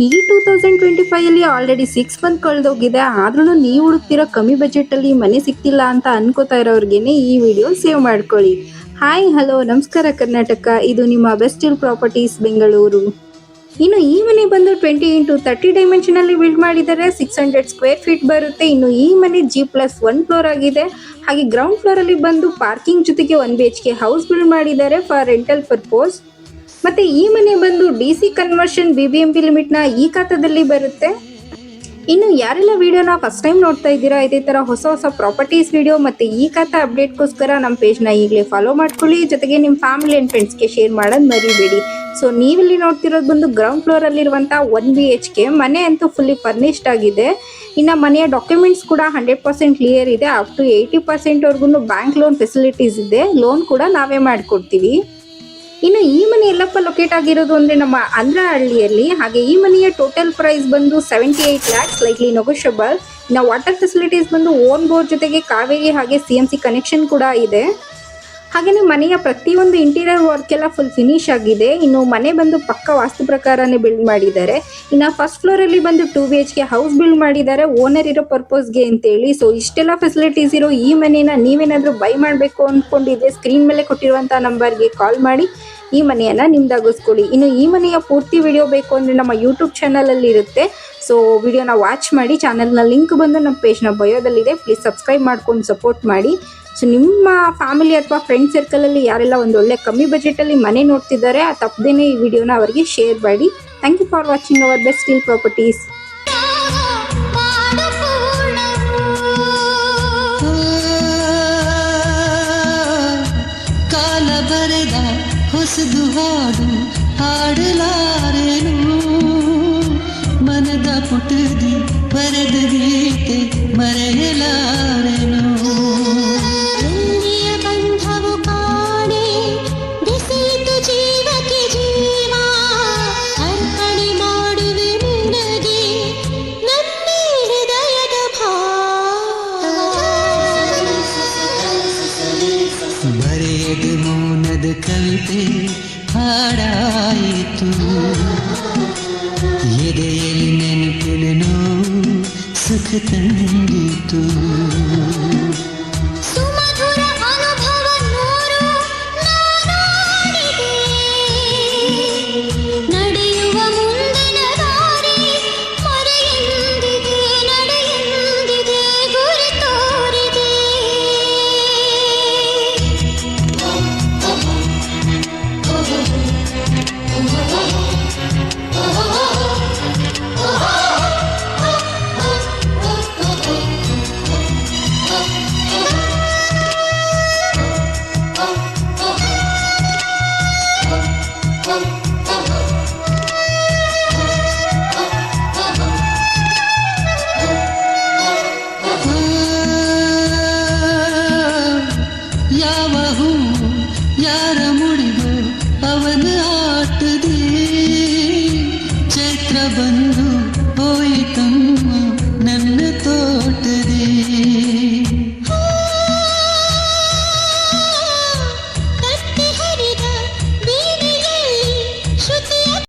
ಈ 2025 already 6 month ಕಳೆದೋಗಿದೆ. ಆದ್ರೂ ನೀವು ಹುಡುಕ್ತಿರೋ ಕಮ್ಮಿ ಬಜೆಟ್ ಅಲ್ಲಿ ಮನೆ ಸಿಕ್ತಿಲ್ಲ ಅಂತ ಅನ್ಕೋತಾ ಇರೋರ್ಗೆನೆ ಈ ವಿಡಿಯೋ ಸೇವ್ ಮಾಡ್ಕೊಳ್ಳಿ. ಹಾಯ್ ಹಲೋ ನಮಸ್ಕಾರ ಕರ್ನಾಟಕ, ಇದು ನಿಮ್ಮ ಬೆಸ್ಟ್ ಹಿಲ್ ಪ್ರಾಪರ್ಟೀಸ್ ಬೆಂಗಳೂರು. ಇನ್ನು ಈ ಮನೆ ಬಂದು 20x30 ಡೈಮೆನ್ಷನ್ ಅಲ್ಲಿ ಬಿಲ್ಡ್ ಮಾಡಿದ್ದಾರೆ. 600 ಸ್ಕ್ವೇರ್ ಫೀಟ್ ಬರುತ್ತೆ. ಇನ್ನು ಈ ಮನೆ G+1 ಫ್ಲೋರ್ ಆಗಿದೆ. ಹಾಗೆ ಗ್ರೌಂಡ್ ಫ್ಲೋರ್ ಅಲ್ಲಿ ಬಂದು ಪಾರ್ಕಿಂಗ್ ಜೊತೆಗೆ 1 BHK ಹೌಸ್ ಬಿಲ್ಡ್ ಮಾಡಿದ್ದಾರೆ ಫಾರ್ ರೆಂಟಲ್ ಪರ್ಪೋಸ್. ಮತ್ತೆ ಈ ಮನೆ ಬಂದು DC ಕನ್ವರ್ಷನ್ BBMP ಲಿಮಿಟ್ ನ ಈ ಖಾತಾದಲ್ಲಿ ಬರುತ್ತೆ. ಇನ್ನು ಯಾರೆಲ್ಲ ವಿಡಿಯೋನ ಫಸ್ಟ್ ಟೈಮ್ ನೋಡ್ತಾ ಇದ್ದೀರಾ, ಇದೇ ತರ ಹೊಸ ಪ್ರಾಪರ್ಟೀಸ್ ವಿಡಿಯೋ ಮತ್ತೆ ಈ ಖಾತಾ ಅಪ್ಡೇಟ್ಗೋಸ್ಕರ ನಮ್ಮ ಪೇಜ್ ನ ಈಗಲೇ ಫಾಲೋ ಮಾಡ್ಕೊಳ್ಳಿ. ಜೊತೆಗೆ ನಿಮ್ಮ ಫ್ಯಾಮಿಲಿ ಅಂಡ್ ಫ್ರೆಂಡ್ಸ್ಗೆ ಶೇರ್ ಮಾಡೋದು ಮರಿಬೇಡಿ. ಸೊ ನೀವಿಲ್ಲಿ ನೋಡ್ತಿರೋದು ಬಂದು ಗ್ರೌಂಡ್ ಫ್ಲೋರ್ ಅಲ್ಲಿರುವಂತಹ 1 BHK ಮನೆ ಅಂತೂ ಫುಲ್ಲಿ ಫರ್ನಿಶ್ಡ್ ಆಗಿದೆ. ಇನ್ನು ಮನೆಯ ಡಾಕ್ಯುಮೆಂಟ್ಸ್ ಕೂಡ 100% ಕ್ಲಿಯರ್ ಇದೆ. ಅಪ್ ಟು 80% ವರ್ಗು ಬ್ಯಾಂಕ್ ಲೋನ್ ಫೆಸಿಲಿಟೀಸ್ ಇದೆ. ಲೋನ್ ಕೂಡ ನಾವೇ ಮಾಡ್ಕೊಡ್ತೀವಿ. ಇನ್ನು ಈ ಮನೆ ಎಲ್ಲಪ್ಪ ಲೊಕೇಟ್ ಆಗಿರೋದು ಅಂದ್ರೆ ನಮ್ಮ ಅಂದ್ರಹಳ್ಳಿಯಲ್ಲಿ. ಹಾಗೆ ಈ ಮನೆಯ ಟೋಟಲ್ ಪ್ರೈಸ್ ಬಂದು 78 lakhs, ಸ್ಲೈಟ್ಲಿ ನೆಗೋಷಿಯಬಲ್. ಇನ್ನು ವಾಟರ್ ಫೆಸಿಲಿಟೀಸ್ ಬಂದು ಓನ್ ಬೋರ್ ಜೊತೆಗೆ ಕಾವೇರಿ ಹಾಗೆ CMC ಕನೆಕ್ಷನ್ ಕೂಡ ಇದೆ. ಹಾಗೆಯೇ ಮನೆಯ ಪ್ರತಿಯೊಂದು ಇಂಟೀರಿಯರ್ ವರ್ಕ್ ಎಲ್ಲ ಫುಲ್ ಫಿನಿಶ್ ಆಗಿದೆ. ಇನ್ನು ಮನೆ ಬಂದು ಪಕ್ಕ ವಾಸ್ತು ಪ್ರಕಾರನೇ ಬಿಲ್ಡ್ ಮಾಡಿದ್ದಾರೆ. ಇನ್ನು ಫಸ್ಟ್ ಫ್ಲೋರ್ ಅಲ್ಲಿ ಬಂದು 2 BHK ಹೌಸ್ ಬಿಲ್ಡ್ ಮಾಡಿದ್ದಾರೆ ಓನರ್ ಇರೋ ಪರ್ಪಸ್ಗೆ ಅಂತೇಳಿ. ಸೊ ಇಷ್ಟೆಲ್ಲ ಫೆಸಿಲಿಟೀಸ್ ಇರೋ ಈ ಮನೆನ ನೀವೇನಾದ್ರೂ ಬೈ ಮಾಡಬೇಕು ಅಂದ್ಕೊಂಡಿದ್ರೆ ಸ್ಕ್ರೀನ್ ಮೇಲೆ ಕೊಟ್ಟಿರುವಂತಹ ನಂಬರ್ಗೆ ಕಾಲ್ ಮಾಡಿ ಈ ಮನೆಯನ್ನ ನಿಮ್ದಾಗಿಸ್ಕೊಳ್ಳಿ. ಇನ್ನು ಈ ಮನೆಯ ಪೂರ್ತಿ ವಿಡಿಯೋ ಬೇಕು ಅಂದ್ರೆ ನಮ್ಮ ಯೂಟ್ಯೂಬ್ ಚಾನಲ್ ಅಲ್ಲಿ ಇರುತ್ತೆ. ಸೊ ವಿಡಿಯೋನ ವಾಚ್ ಮಾಡಿ. ಚಾನಲ್ನ ಲಿಂಕ್ ಬಂದು ನಮ್ಮ ಪೇಜ್ನ ಬಯೋದಲ್ಲಿದೆ. ಪ್ಲೀಸ್ ಸಬ್ಸ್ಕ್ರೈಬ್ ಮಾಡ್ಕೊಂಡು ಸಪೋರ್ಟ್ ಮಾಡಿ. ಸೊ ನಿಮ್ಮ ಫ್ಯಾಮಿಲಿ ಅಥವಾ ಫ್ರೆಂಡ್ ಸರ್ಕಲಲ್ಲಿ ಯಾರೆಲ್ಲ ಒಂದು ಒಳ್ಳೆ ಕಮ್ಮಿ ಬಜೆಟಲ್ಲಿ ಮನೆ ನೋಡ್ತಿದ್ದಾರೆ, ಆ ತಪ್ಪದೇನೆ ಈ ವಿಡಿಯೋನ ಅವರಿಗೆ ಶೇರ್ ಮಾಡಿ. Thank you for watching our best hill properties. ಕಾಲ ಬರೆದ ಹೊಸದು ಹಾಡು ಹಾಡಲಾರೆನು, ಮನದ ಪುಟದಿ ಬರೆದ ಗೀತೆ ಮರೆಯಲಾರೆನು. ಬಂಧವು ಕಾಣೆ ಬೆಸೆಯಿತು ಜೀವಕ್ಕೆ ಜೀವ, ಅರ್ಪಣೆ ಮಾಡುವೆ ನಿನಗೆ ನನ್ನ ಹೃದಯದ ಭಾವ. ಬರೆಯದ ಮೌನದ ಕವಿತೆ ಹಾಡಾಯಿತು, ಎದೆಯಲ್ಲಿ ನೆನಪಿನ ನೋವು ಸುಖ ತಂದಿತು.